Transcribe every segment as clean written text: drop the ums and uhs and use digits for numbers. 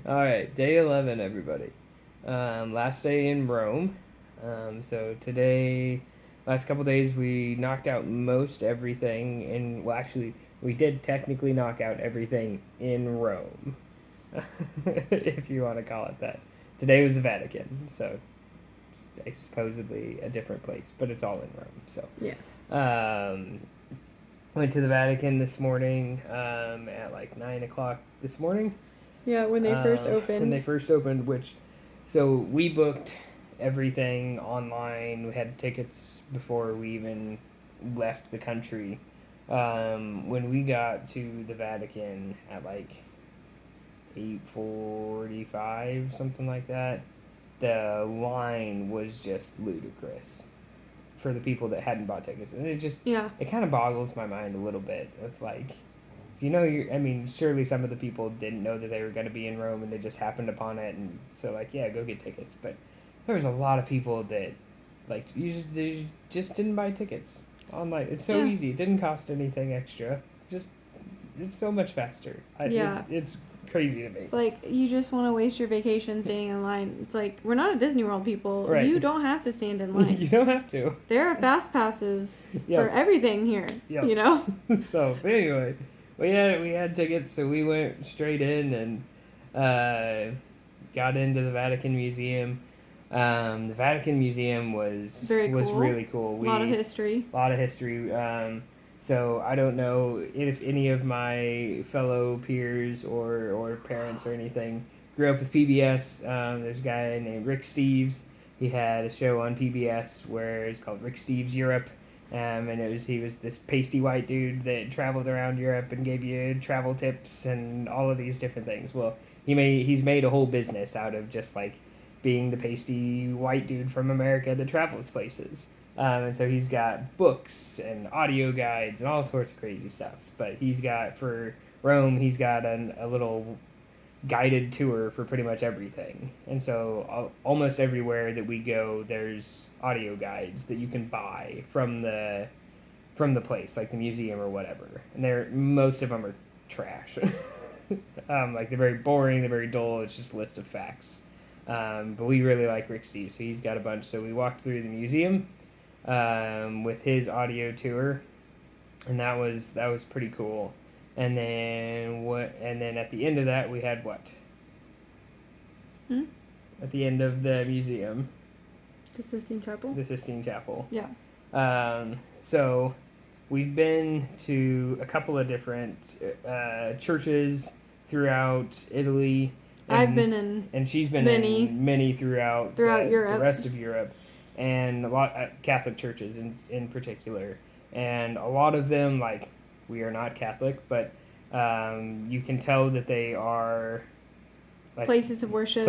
All right, day 11, everybody. Last day in Rome. So today, last couple days, we knocked out most everything. Well, actually, we did technically knock out everything in Rome, if you want to call it that. Today was the Vatican, so it's supposedly a different place, but it's all in Rome. So Yeah. um, went to the Vatican this morning at like 9 o'clock this morning. Yeah, when they first When they opened. first opened, so we booked everything online. We had tickets before we even left the country. When we got to the Vatican at like 8:45, something like that, the line was just ludicrous for the people that hadn't bought tickets, and Yeah. it kind of boggles my mind a little bit. Of like, if you know, I mean, surely some of the people didn't know that they were going to be in Rome, and they just happened upon it, and so like, yeah, go get tickets. But there was a lot of people that like they just didn't buy tickets online. It's so Yeah. easy. It didn't cost anything extra. Just it's so much faster. Yeah. It's crazy to me. It's like you just want to waste your vacation standing in line. It's like we're not at Disney World, people. Right. You don't have to stand in line. You don't have to. There are fast passes Yep. for everything here. Yep. You know? So anyway, we had tickets, so we went straight in and got into the Vatican Museum. The Vatican Museum was Very cool. really cool. A lot of history. A lot of history. So I don't know if any of my fellow peers or parents or anything grew up with PBS. There's a guy named Rick Steves. He had a show on PBS where it's called Rick Steves Europe. And he was this pasty white dude that traveled around Europe and gave you travel tips and all of these different things. Well, he's made a whole business out of just like being the pasty white dude from America that travels places. And so he's got books and audio guides and all sorts of crazy stuff. But for Rome, he's got a little guided tour for pretty much everything. And so almost everywhere that we go, there's audio guides that you can buy from the place, like the museum or whatever. And most of them are trash. Like they're very boring, they're very dull. It's just a list of facts. But we really like Rick Steve, so he's got a bunch. So we walked through the museum with his audio tour, and that was pretty cool. And then at the end of that we had what? At the end of the museum, The Sistine Chapel. the Sistine Chapel. Yeah. So we've been to a couple of different churches throughout Italy. I've been in and she's been many. in many throughout Europe. the rest of Europe, and a lot Catholic churches in particular, and a lot of them, like, we are not Catholic, but you can tell that they are like places of worship.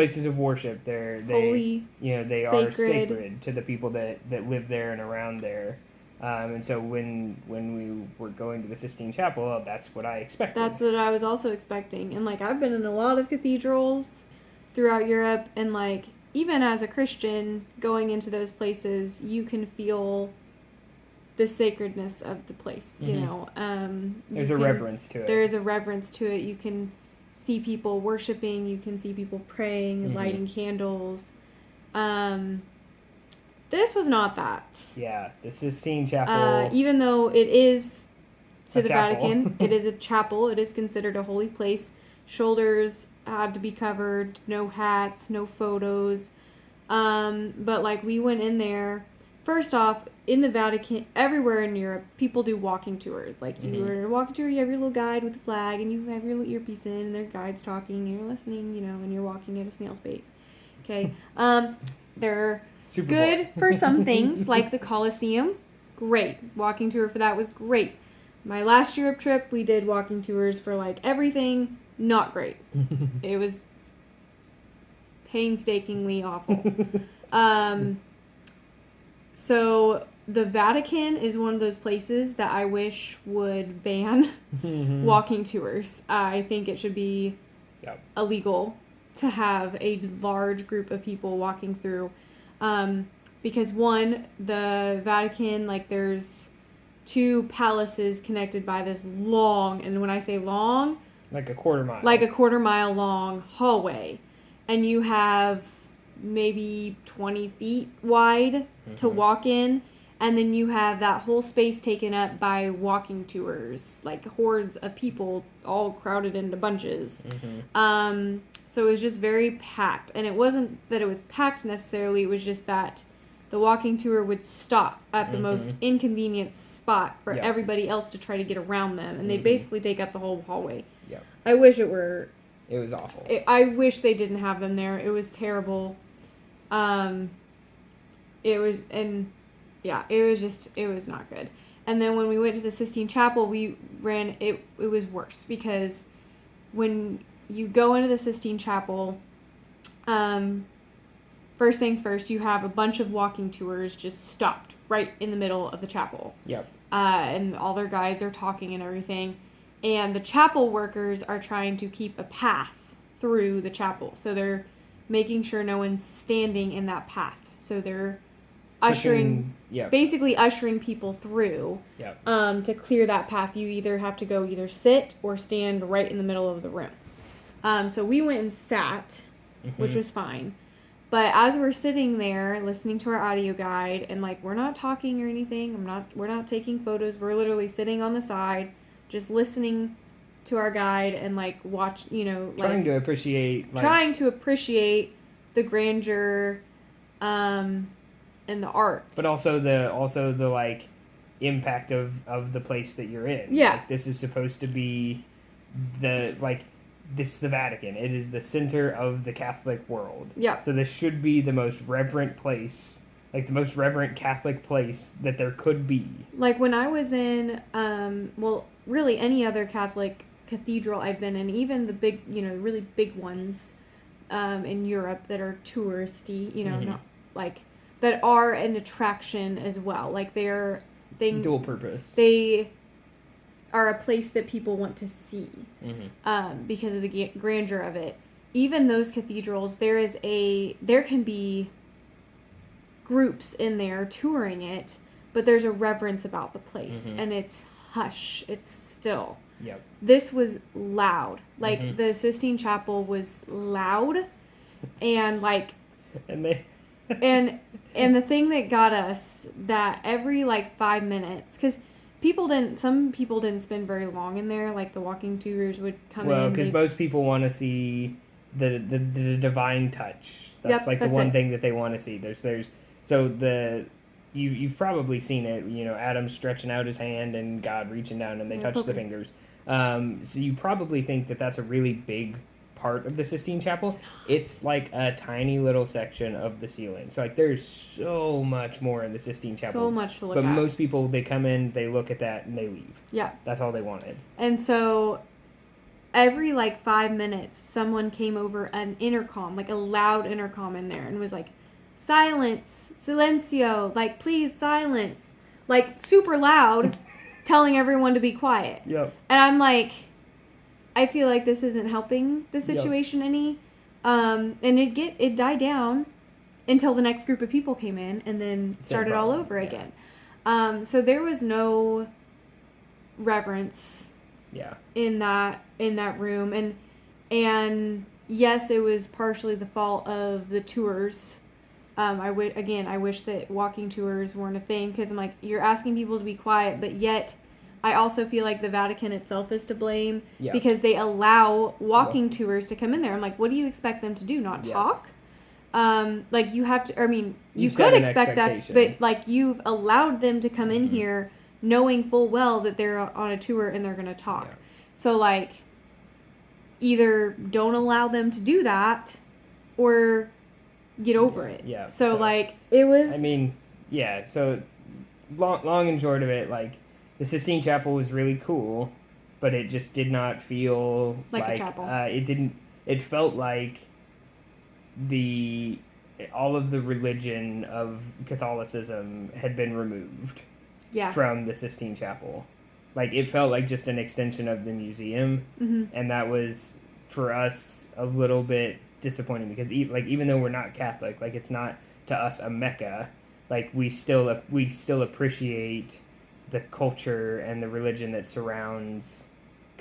They're Holy. they sacred. are sacred to the people that live there and around there. And so when we were going to the Sistine Chapel, that's what I expected. That's what I was also expecting. And, like, I've been in a lot of cathedrals throughout Europe. And, like, even as a Christian, going into those places, you can feel the sacredness of the place, you know. There's a reverence to it. There is a reverence to it. You can see people worshiping. You can see people praying, lighting candles. This was not that. Yeah, the Sistine Chapel. Even though it is to the chapel. Vatican, it is a chapel. It is considered a holy place. Shoulders had to be covered. No hats. No photos. But, like, we went in there. First off, in the Vatican, everywhere in Europe, people do walking tours. Like, you are in a walking tour, you have your little guide with the flag, and you have your little earpiece in, and their guide's talking, and you're listening, and you're walking at a snail's pace. Okay. They're Super good Bowl. for some things, like the Colosseum. Great. Walking tour for that was great. My last Europe trip, we did walking tours for, like, everything. Not great. It was painstakingly awful. So the Vatican is one of those places that I wish would ban walking tours. I think it should be illegal to have a large group of people walking through. Because, one, the Vatican, like, there's 2 palaces connected by this long, and when I say long, Like a quarter mile. Like a quarter-mile long hallway. And you have maybe 20 feet wide to walk in. And then you have that whole space taken up by walking tours, like hordes of people all crowded into bunches. So it was just very packed. And it wasn't that it was packed necessarily, it was just that the walking tour would stop at the most inconvenient spot for everybody else to try to get around them. And they'd basically take up the whole hallway. Yeah. I wish it were... It was awful. I wish they didn't have them there. It was terrible. It was... And... Yeah, it was not good. And then when we went to the Sistine Chapel, it was worse because when you go into the Sistine Chapel, first things first, you have a bunch of walking tours just stopped right in the middle of the chapel. Yep. And all their guides are talking and everything. And the chapel workers are trying to keep a path through the chapel. So they're making sure no one's standing in that path. So they're basically ushering people through. Yep. To clear that path, you either have to go sit or stand right in the middle of the room. So we went and sat, which was fine. But as we're sitting there listening to our audio guide and we're not talking or anything, we're not taking photos. We're literally sitting on the side, just listening to our guide and watch, trying to appreciate the grandeur, and the art, but also the impact of the place that you're in. Yeah, this is supposed to be this is the Vatican. It is the center of the Catholic world. Yeah. So this should be the most reverent place, the most reverent Catholic place that there could be. When I was in, really any other Catholic cathedral I've been in, even the big, really big ones, in Europe that are touristy, not that are an attraction as well. They're dual purpose. They are a place that people want to see because of the grandeur of it. Even those cathedrals, there can be groups in there touring it, but there's a reverence about the place, and it's hush. It's still. Yep. This was loud. The Sistine Chapel was loud, and and they. and the thing that got us, that every 5 minutes, because some people didn't spend very long in there. The walking tours would come in. Well, because most people want to see the divine touch. That's the one thing that they want to see. You've probably seen it. Adam stretching out his hand and God reaching down and they touch the fingers. So you probably think that that's a really big part of the Sistine Chapel. It's a tiny little section of the ceiling. So there's so much more in the Sistine Chapel. So much to look at. But most people, they come in, they look at that, and they leave. Yeah. That's all they wanted. And so every 5 minutes, someone came over an intercom, a loud intercom in there, and was silence, silencio, please silence, super loud, telling everyone to be quiet. Yep. And I'm I feel like this isn't helping the situation any. And it died down until the next group of people came in and then started all over again. So there was no reverence in that room. And yes, it was partially the fault of the tours. I wish that walking tours weren't a thing, because I'm you're asking people to be quiet, but yet I also feel like the Vatican itself is to blame because they allow walking tours to come in there. I'm what do you expect them to do? Not talk? You have to, you could expect that, but you've allowed them to come in here knowing full well that they're on a tour and they're going to talk. Yeah. So either don't allow them to do that or get over it. Yeah. So it was. So it's long and short of it, the Sistine Chapel was really cool, but it just did not feel like a chapel. It felt like all of the religion of Catholicism had been removed from the Sistine Chapel. It felt like just an extension of the museum, and that was, for us, a little bit disappointing, because even though we're not Catholic, it's not to us a Mecca, we still appreciate the culture and the religion that surrounds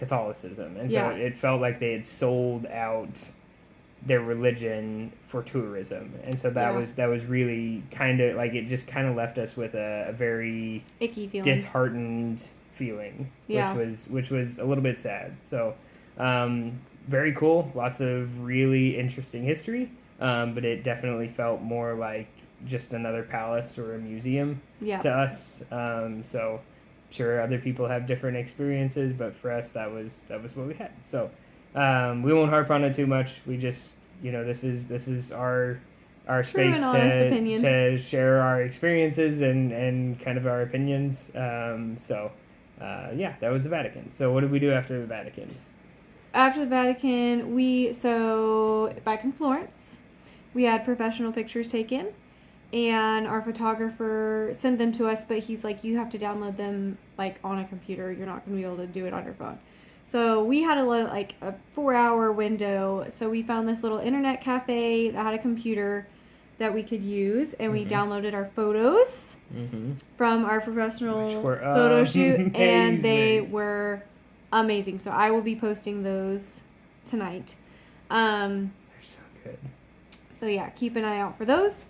Catholicism, and so Yeah. it felt like they had sold out their religion for tourism, and so that was really kind of like it just kind of left us with a very icky feeling, disheartened feeling, Yeah. which was a little bit sad. So very cool, lots of really interesting history, but it definitely felt more like just another palace or a museum Yeah. to us. So sure, other people have different experiences, but for us that was what we had. So we won't harp on it too much. We just, this is our True space and honest opinion. to share our experiences and kind of our opinions. Yeah, that was the Vatican. So what did we do after the Vatican? After the Vatican, back in Florence, we had professional pictures taken, and our photographer sent them to us, but he's like, you have to download them like on a computer. You're not going to be able to do it on your phone. So we had a 4-hour window. So we found this little internet cafe that had a computer that we could use, and we downloaded our photos from our professional photo shoot, and they were amazing. So I will be posting those tonight. They're so good. So yeah, keep an eye out for those.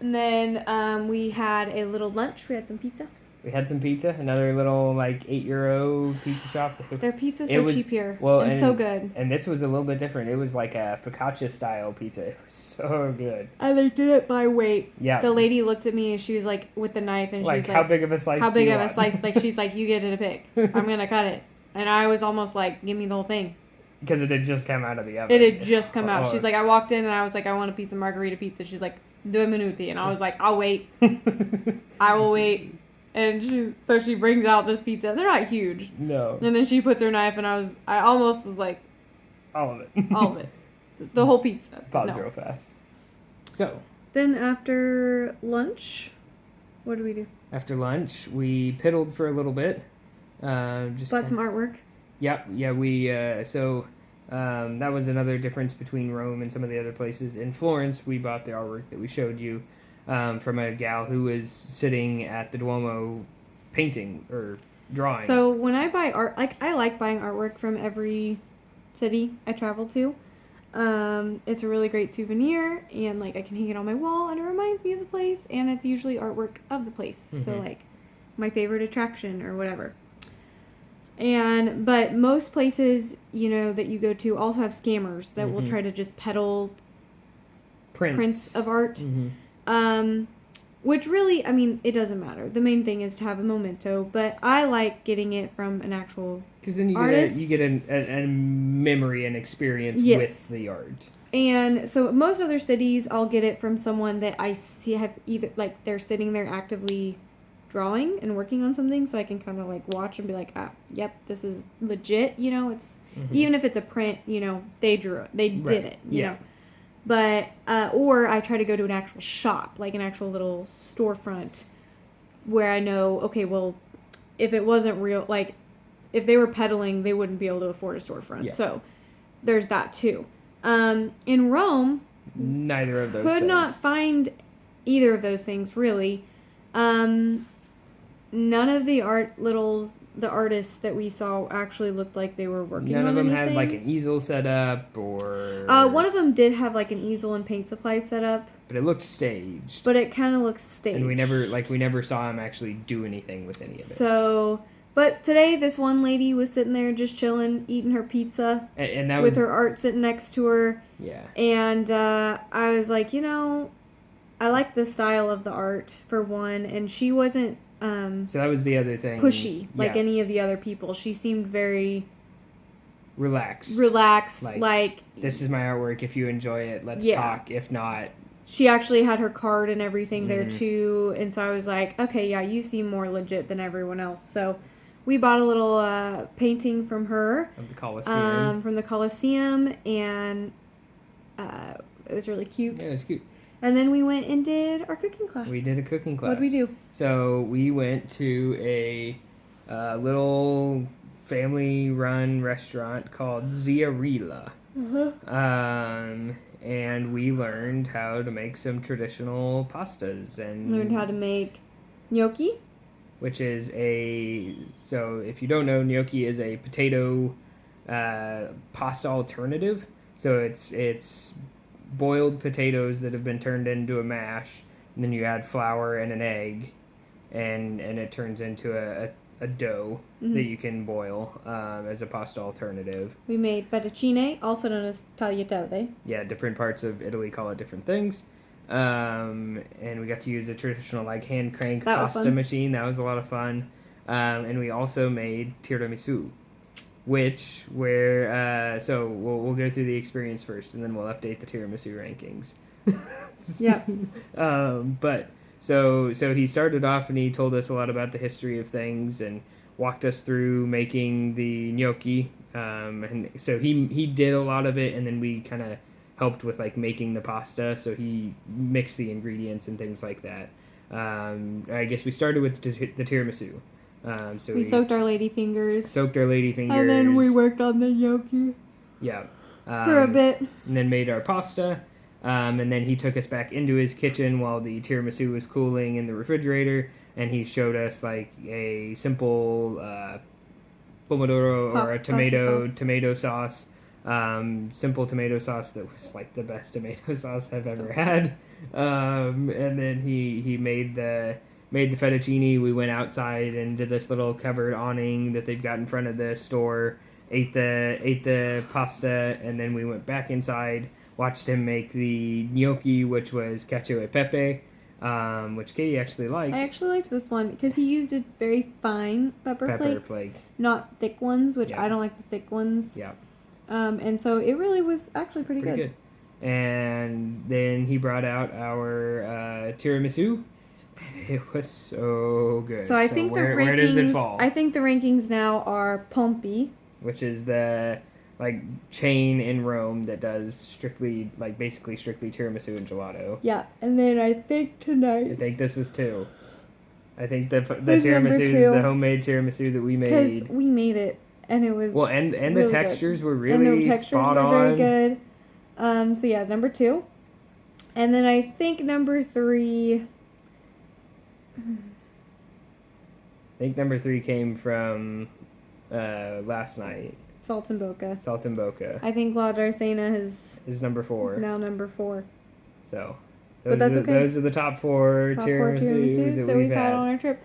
And then we had a little lunch. We had some pizza. We had some pizza, another little €8 pizza shop. Their pizza's so cheap here. And so good. And this was a little bit different. It was like a focaccia style pizza. It was so good. And they did it by weight. Yeah. The lady looked at me and she was like with the knife, and she's like, how big of a slice? How big of a slice? Like, she's like, you get to pick. I'm gonna cut it. And I was almost like, give me the whole thing. Because it had just come out of the oven. It had just come out. She's like, I walked in and I was like, I want a piece of margarita pizza. She's like, 2 minuti. And I was like, I'll wait. I will wait. And she brings out this pizza. They're not huge. No. And then she puts her knife, and I almost was like, all of it. All of it. The whole pizza. Pause real fast. So. Then after lunch, what did we do? After lunch, we piddled for a little bit. Bought some artwork. Yep. Yeah. That was another difference between Rome and some of the other places. In Florence, we bought the artwork that we showed you from a gal who was sitting at the Duomo painting or drawing. So when I buy art, I like buying artwork from every city I travel to. It's a really great souvenir, and I can hang it on my wall, and it reminds me of the place, and it's usually artwork of the place. Mm-hmm. So my favorite attraction or whatever. But most places, that you go to also have scammers that will try to just peddle prints of art. Which really, it doesn't matter. The main thing is to have a memento, but I like getting it from an actual because then you get a memory and experience with the art. And so most other cities, I'll get it from someone that I see have either they're sitting there actively drawing and working on something, so I can kind of watch and be like, yep, this is legit. It's even if it's a print, they drew it, they did it. You know. But, or I try to go to an actual shop, an actual little storefront where I know, okay, well, if it wasn't real, if they were peddling, they wouldn't be able to afford a storefront. Yeah. So there's that too. In Rome, neither of those could not find either of those things really. None of the artists that we saw actually looked like they were working on anything. None of them had an easel set up or... one of them did have an easel and paint supply set up. But it looked staged. But it kind of looks staged. And we never saw him actually do anything with any of it. So, but today this one lady was sitting there just chilling, eating her pizza. And that with her art sitting next to her. Yeah. And I was like, I like the style of the art for one, and she wasn't so that was the other thing. Pushy, like any of the other people. She seemed very relaxed. This is my artwork. If you enjoy it, let's talk. If not, she actually had her card and everything there too. And so I was like, okay, yeah, you seem more legit than everyone else. So we bought a little painting from her of the Colosseum. And it was really cute. Yeah, it was cute. And then we went and did our cooking class. We did a cooking class. What did we do? So we went to a little family-run restaurant called Ziarilla. And we learned how to make some traditional pastas. And learned how to make gnocchi. which is so if you don't know, gnocchi is a potato pasta alternative. So it's boiled potatoes that have been turned into a mash, and then you add flour and an egg, and it turns into a dough that you can boil as a pasta alternative. We made fettuccine, also known as tagliatelle. Yeah, different parts of Italy call it different things. And we got to use a traditional like hand crank pasta machine. That was a lot of fun. And we also made tiramisu, so we'll go through the experience first, and then we'll update the tiramisu rankings. Yep. But so he started off and he told us a lot about the history of things and walked us through making the gnocchi. And so he did a lot of it, and then we kind of helped with like making the pasta. So he mixed the ingredients and things like that. I guess we started with the tiramisu. So we soaked our lady fingers. And then we worked on the gnocchi. Yeah. For a bit. And then made our pasta. And then he took us back into his kitchen while the tiramisu was cooling in the refrigerator, and he showed us like a simple pomodoro or a tomato sauce. Simple tomato sauce that was like the best tomato sauce I've ever had. And then he made the fettuccine. We went outside and did this little covered awning that they've got in front of the store. Ate the pasta, and then we went back inside. Watched him make the gnocchi, which was cacio e pepe, which Katie actually liked. I actually liked this one because he used a very fine pepper flake, not thick ones, which I don't like the thick ones. Yeah. And so it really was actually pretty good. And then he brought out our tiramisu. It was so good. So I think where does it fall? I think the rankings now are Pompi, which is the like chain in Rome that does basically strictly tiramisu and gelato. Yeah, and then I think tonight. I think this is 2. I think the tiramisu, the homemade tiramisu that we made. Because we made it, and it was and really the textures good. were really and the textures spot were on. Very good. So yeah, number 2, and then I think number 3. I think number 3 came from last night. Saltimbocca. I think La Darsena is number 4. Now number 4. So, but that's okay. Those are the top 4 tiramisus that we've had on our trip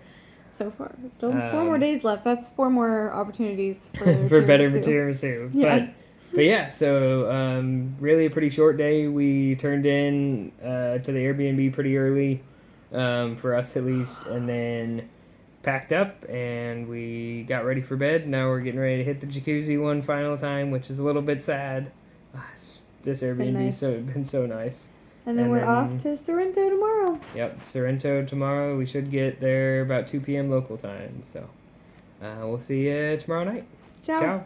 so far. Still 4 more days left. That's 4 more opportunities for for better tiramisu. Yeah. But yeah, so really a pretty short day. We turned in to the Airbnb pretty early, for us at least, and then packed up and we got ready for bed. Now we're getting ready to hit the jacuzzi one final time, which is a little bit sad. This Airbnb's been so nice. And then we're off to Sorrento tomorrow. Yep, Sorrento tomorrow. We should get there about 2 p.m. local time. So we'll see you tomorrow night. Ciao.